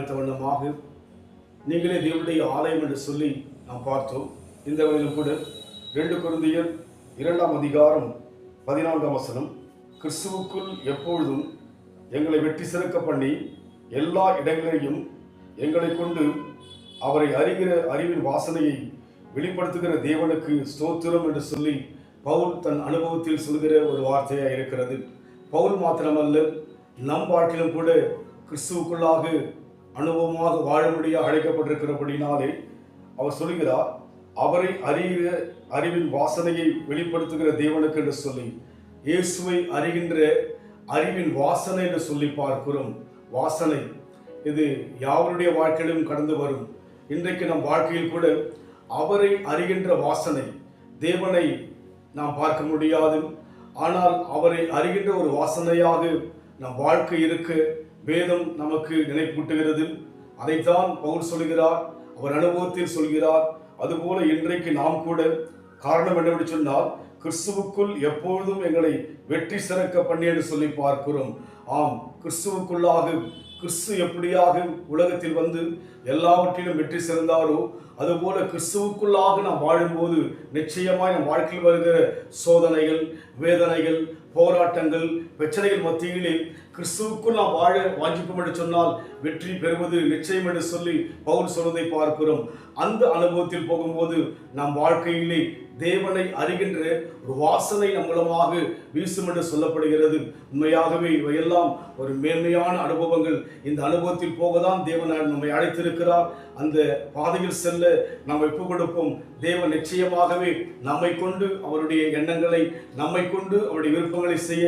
தியானித்த வண்ணமாக நீங்களே தேவனுடைய ஆலயம் என்று சொல்லி நாம் பார்த்தோம். இந்த வகையில் கூட 2 கொரிந்தியர் 2ஆம் அதிகாரம் 14ஆம் வசனம், கிறிஸ்துவுக்குள் எப்பொழுதும் எங்களை வெற்றி சிறக்க பண்ணி எல்லா இடங்களிலும் எங்களை கொண்டு அவரை அறிகிற அறிவின் வாசனையை வெளிப்படுத்துகிற தேவனுக்கு ஸ்தோத்திரம் என்று சொல்லி பவுல் தன் அனுபவத்தில் சொல்கிற ஒரு வார்த்தையாக இருக்கிறது. பவுல் மாத்திரமல்ல, நம் வாழ்க்கையிலும் கூட கிறிஸ்துவுக்குள்ளாக அனுபவமாக வாழும்படியாக அழைக்கப்பட்டிருக்கிறபடினாலே அவர் சொல்கிறார், அவரை அறிகிற அறிவின் வாசனையை வெளிப்படுத்துகிற தேவனுக்கு என்று சொல்லி, இயேசுவை அறிகின்ற அறிவின் வாசனை என்று சொல்லி பார்க்கிறோம். வாசனை இது யாவருடைய வாழ்க்கையிலும் கடந்து வரும். இன்றைக்கு நம் வாழ்க்கையில் கூட அவரை அறிகின்ற வாசனை, தேவனை நாம் பார்க்க முடியாது, ஆனால் அவரை அறிகின்ற ஒரு வாசனையாக நம் வாழ்க்கை இருக்க வேதம் நமக்கு நினைப்பூட்டுகிறது. அதைத்தான் பவுல் சொல்கிறார், அவர் அனுபவத்தில் சொல்கிறார். அதுபோல இன்றைக்கு நாம் கூட காரணம் என்னவென்று சொன்னால், கிறிஸ்துவுக்குள் எப்பொழுதும் எங்களை வெற்றி சிறக்க பண்ணி என்று சொல்லி பார்க்கிறோம். ஆம், கிறிஸ்துவுக்குள்ளாக கிறிஸ்து எப்படியாக உலகத்தில் வந்து எல்லாவற்றிலும் வெற்றி சிறந்தாரோ அதுபோல கிறிஸ்துவுக்குள்ளாக நாம் வாழும்போது நிச்சயமாய் நம் வாழ்க்கையில் வருகிற சோதனைகள், வேதனைகள், போராட்டங்கள், பிரச்சனைகள் மத்தியிலே கிறிஸ்துவுக்குள் நாம் வாழ வாஞ்சிப்போம் என்று சொன்னால் வெற்றி பெறுவது நிச்சயம் என்று சொல்லி பவுல் சொல்வதை பார்க்கிறோம். அந்த அனுபவத்தில் போகும்போது நம் வாழ்க்கையிலே தேவனை அறிகின்ற ஒரு வாசனை நம் மூலமாக வீசும் என்று சொல்லப்படுகிறது. உண்மையாகவே இவையெல்லாம் ஒரு மேன்மையான அனுபவங்கள். இந்த அனுபவத்தில் போகதான் தேவன் நம்மை அழைத்திருக்கிறார். அந்த பாதையில் செல்ல நாம் ஒப்பு கொடுப்போம். தேவன் நிச்சயமாகவே நம்மை கொண்டு அவருடைய எண்ணங்களை, நம்மை கொண்டு அவருடைய விருப்பங்களை செய்ய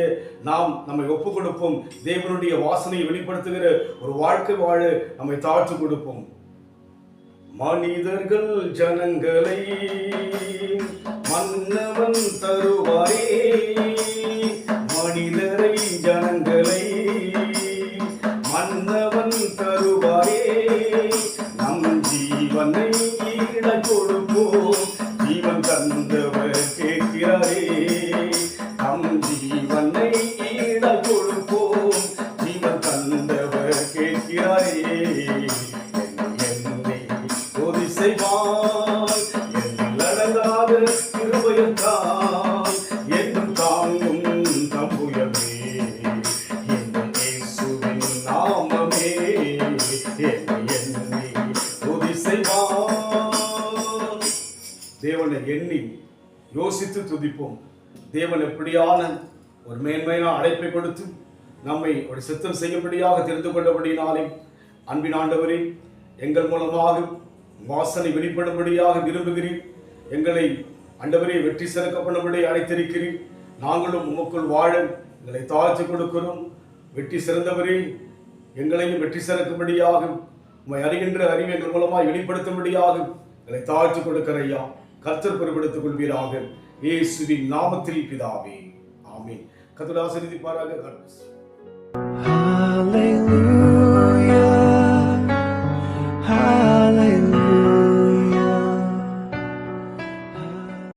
நாம் நம்மை ஒப்பு கொடுப்போம். தேவனுடைய வாசனையை வெளிப்படுத்துகிற ஒரு வாழ்க்கை வாழ நம்மை தாழ்த்து கொடுப்போம். மனிதர்கள் ஜனங்களை மன்னவன் தருவாரே, மனிதரை ஜனங்களை மன்னவன் தருவாரே, நம் ஜீவனை ஈட கொடுப்போம், ஜீவன் தந்தவர் கேட்கிறாரே, நம் ஜீவனை ஈட கொடுப்போம், ஜீவன் தந்தவர் கேட்கிறாரே. தேவனை எண்ணி யோசித்து துதிப்போம். தேவன் எப்படியான ஒரு மேன்மையான அழைப்பை கொடுத்து நம்மை ஒரு சித்தம் செய்யும்படியாக தெரிந்து கொண்டபடினாலே, அன்பின் ஆண்டவரே, எங்கள் மூலமாக வாசனை வெளிப்படும்படியாக விரும்புகிறீர். எங்களை ஆண்டவரே வெற்றி சிறக்க பண்ணும்படி அழைத்திருக்கிறீர். நாங்களும் உமக்குள் வாழ எங்களை தாழ்த்து கொடுக்கிறோம். வெற்றி சிறந்தவரே, எங்களையும் வெற்றி சிறக்கும்படியாக உம்மை அறிகின்ற அறிவை எங்கள் மூலமாக வெளிப்படுத்தும்படியாக எங்களை தாழ்த்து கொடுக்கிற ஐயா, கர்த்தர் பொறுப்படுத்திக் கொள்வீராக. இயேசுவின் நாமத்தில் பிதாவே, ஆமென். கர்த்தர் ஆசீர்வதிப்பாராக.